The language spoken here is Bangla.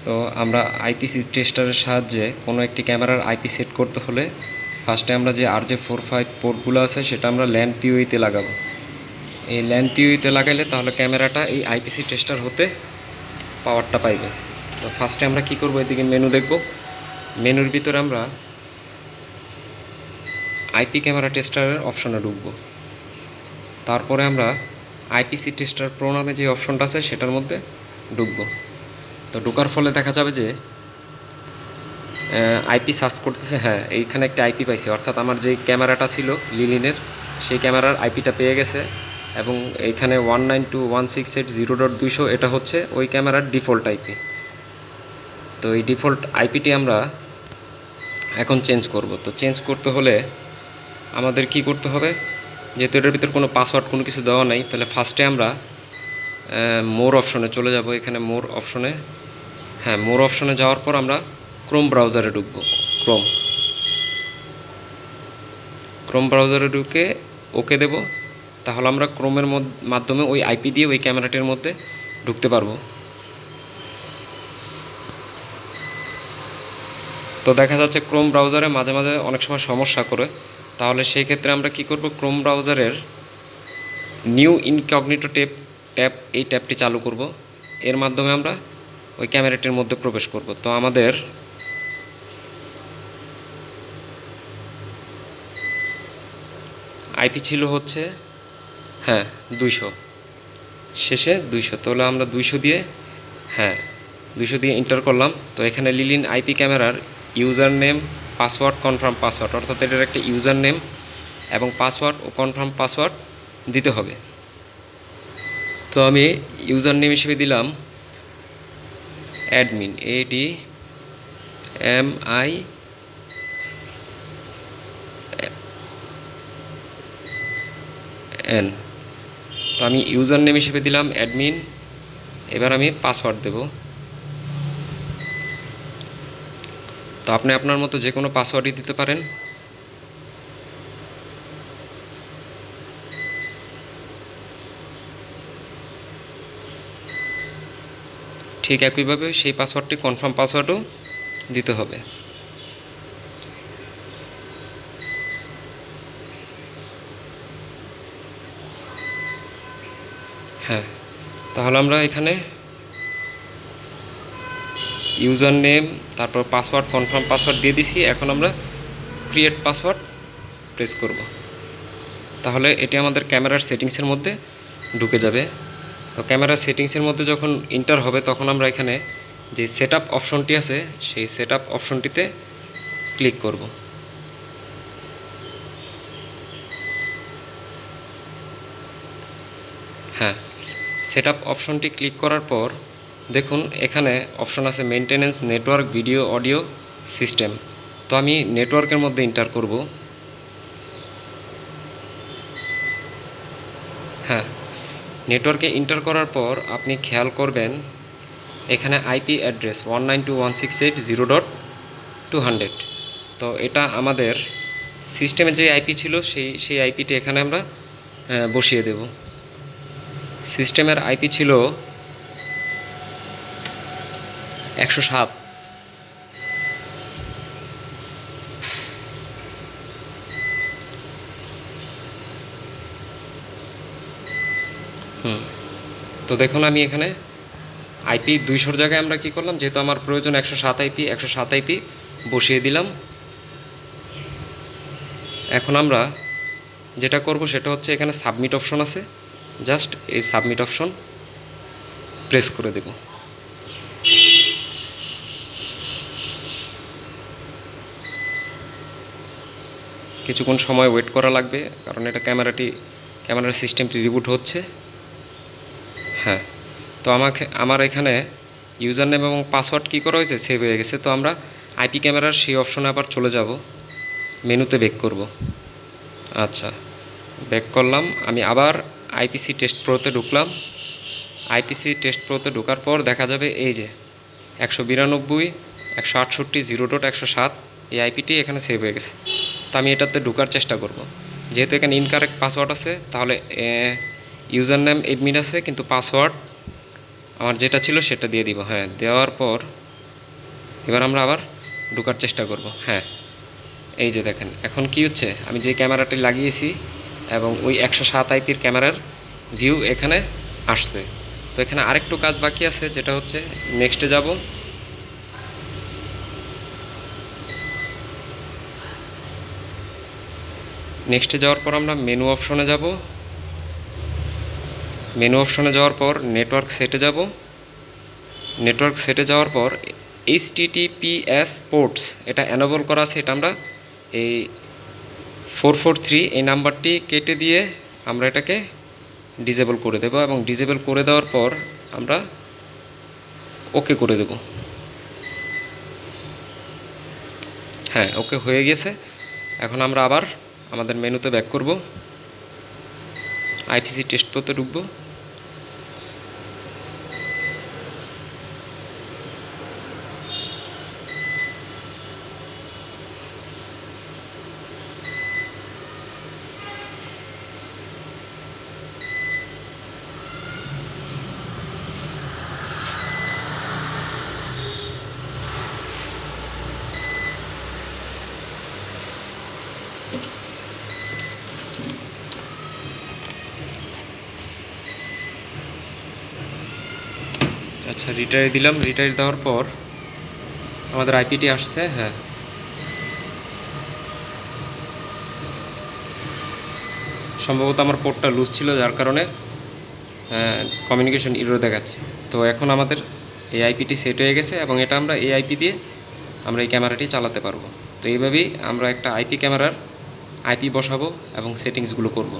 তো আমরা আইপিসি টেস্টারের সাহায্যে কোনো একটি ক্যামেরার আইপি সেট করতে হলে ফার্স্টে আমরা যে RJ45 পোর্টগুলো আছে সেটা আমরা ল্যান্ড পিউইতে লাগাবো। এই ল্যান্ড পিউইতে লাগাইলে তাহলে ক্যামেরাটা এই আইপিসি টেস্টার হতে পাওয়ারটা পাইবে। তো ফার্স্টে আমরা কি করব, এদিকে মেনু দেখব। মেনুর ভিতরে আমরা আইপি ক্যামেরা টেস্টারের অপশনে ঢুকব। তারপরে আমরা আইপিসি টেস্টার প্রো নামে যে অপশনটা আছে সেটার মধ্যে ঢুকব। তো ঢোকার ফলে দেখা যাবে যে আইপি সার্চ করতেছে। হ্যাঁ, এইখানে একটা আইপি পাইছে, অর্থাৎ আমার যে ক্যামেরাটা ছিল লিলিনের সেই ক্যামেরার আইপিটা পেয়ে গেছে। এবং এইখানে 192.168.0.200 এটা হচ্ছে ওই ক্যামেরার ডিফল্ট আইপি। তো এই ডিফল্ট আইপিটি আমরা এখন চেঞ্জ করব। তো চেঞ্জ করতে হলে আমাদের কি করতে হবে, যেহেতু এটার ভিতরে কোনো পাসওয়ার্ড কোনো কিছু দেওয়া নাই, তাহলে ফার্স্টে আমরা মোর অপশনে চলে যাব। এখানে মোর অপশনে, হ্যাঁ, মোর অপশনে যাওয়ার পর আমরা ক্রোম ব্রাউজারে ঢুকব। ক্রোম ব্রাউজারে ঢুকে ওকে দেব। তাহলে আমরা ক্রোমের মাধ্যমে ওই আইপি দিয়ে ওই ক্যামেরাটির মধ্যে ঢুকতে পারবো। তো দেখা যাচ্ছে ক্রোম ব্রাউজারে মাঝে মাঝে অনেক সময় সমস্যা করে। তাহলে সেই ক্ষেত্রে আমরা কি করব, ক্রোম ব্রাউজারের নিউ ইনকগনিটো ট্যাব এই ট্যাবটি চালু করব। এর মাধ্যমে আমরা ওই ক্যামেরাটির মধ্যে প্রবেশ করব। তো আমাদের আইপি ছিল হচ্ছে, হ্যাঁ, 200, শেষে 200। তাহলে আমরা 200 দিয়ে, হ্যাঁ, 200 দিয়ে এন্টার করলাম। তো এখানে লিলিন আইপি ক্যামেরার user name, password, confirm password, অর্থাৎ এটার একটা ইউজার নেম এবং পাসওয়ার্ড ও কনফার্ম পাসওয়ার্ড দিতে হবে। তো আমি ইউজার নেম হিসেবে দিলাম অ্যাডমিন, ADMIN। তো আমি ইউজার নেম হিসেবে দিলাম অ্যাডমিন। এবার আমি পাসওয়ার্ড দেব। তো আপনি আপনার মতো যে কোনো পাসওয়ার্ডই দিতে পারেন। ঠিক একইভাবে সেই পাসওয়ার্ডটি কনফার্ম পাসওয়ার্ডও দিতে হবে। হ্যাঁ, তাহলে আমরা এখানে ইউজার নেম, তারপর পাসওয়ার্ড, কনফার্ম পাসওয়ার্ড দিয়ে দিছি। এখন আমরা ক্রিয়েট পাসওয়ার্ড প্রেস করব। তাহলে এটি আমাদের ক্যামেরার সেটিংসের মধ্যে ঢুকে যাবে। তো ক্যামেরার সেটিংসের মধ্যে যখন এন্টার হবে তখন আমরা এখানে যে সেটআপ অপশনটি আছে সেই সেটআপ অপশনটিতে ক্লিক করব। হ্যাঁ, সেটআপ অপশনটি ক্লিক করার পর দেখুন এখানে অপশন আছে maintenance, network, video, audio, system. তো আমি নেটওয়ার্কের মধ্যে এন্টার করব। হ্যাঁ, নেটওয়ার্কে এন্টার করার পর আপনি খেয়াল করবেন এখানে আইপি অ্যাড্রেস 192.168.0.200। তো এটা আমাদের সিস্টেমে যে আইপি ছিল সেই আইপিটি এখানে আমরা বসিয়ে দেব। সিস্টেমের আইপি ছিল 107। তো দেখুন আমি এখানে আইপি 200-র জায়গায় আমরা কি করলাম, যেহেতু আমার প্রয়োজন 107 আইপি, 107 আইপি বসিয়ে দিলাম। এখন আমরা যেটা করব সেটা হচ্ছে এখানে সাবমিট অপশন আছে, জাস্ট এই সাবমিট অপশন প্রেস করে দেব। কিছুক্ষণ সময় ওয়েট করা লাগবে, কারণ এটা ক্যামেরার সিস্টেমটি রিবুট হচ্ছে। হ্যাঁ, তো আমার এখানে ইউজার নেম এবং পাসওয়ার্ড কী করা হয়েছে, সেভ হয়ে গেছে। তো আমরা আইপি ক্যামেরার সেই অপশনে আবার চলে যাব, মেনুতে ব্যাক করব। আচ্ছা, ব্যাক করলাম। আমি আবার আইপিসি টেস্ট প্রোতে ঢুকলাম। আইপিসি টেস্ট প্রোতে ঢোকার পর দেখা যাবে এই যে 192.168.0.107 এই আইপিটি এখানে সেভ হয়ে গেছে। তো আমি এটাতে ঢোকার চেষ্টা করব। যেহেতু এখানে ইনকারেক্ট পাসওয়ার্ড আছে, তাহলে ইউজার নেম অ্যাডমিন আছে, কিন্তু পাসওয়ার্ড আমার যেটা ছিল সেটা দিয়ে দিব। হ্যাঁ, দেওয়ার পর এবার আমরা আবার ঢোকার চেষ্টা করব। হ্যাঁ, এই যে দেখেন এখন কি হচ্ছে, আমি যে ক্যামেরাটি লাগিয়েছি এবং ওই 107 আইপির ক্যামেরার ভিউ এখানে আসছে। তো এখানে আরেকটু কাজ বাকি আছে, যেটা হচ্ছে নেক্সটে যাব। নেক্সটে যাওয়ার পর আমরা মেনু অপশনে যাব। মেনু অপশনে যাওয়ার পর নেটওয়ার্ক সেটে যাব। নেটওয়ার্ক সেটে যাওয়ার পর HTTPS পোর্টস এটা অ্যানেবল করা আছে, এটা আমরা এই 443 এই নাম্বারটি কেটে দিয়ে আমরা এটাকে ডিসেবল করে দেব, এবং ডিসেবল করে দেওয়ার পর আমরা ওকে করে দেব। হ্যাঁ, ওকে হয়ে গেছে। এখন আমরা আবার আমাদের মেনুতে ব্যাক করব, আইপিসি টেস্ট প্রোতে ঢুকবো। আচ্ছা, রিটায়ার দিলাম। রিটায়ার দেওয়ার পর আমাদের আইপিটি আসছে। হ্যাঁ, সম্ভবত আমার পোর্টটা লুজ ছিল, যার কারণে কমিউনিকেশন ইরর দেখাচ্ছে। তো এখন আমাদের এই আইপিটি সেট হয়ে গেছে, এবং এটা আমরা এই আইপি দিয়ে আমরা এই ক্যামেরাটি চালাতে পারবো। তো এইভাবেই আমরা একটা আইপি ক্যামেরার আইপি বসাবো এবং সেটিংসগুলো করব।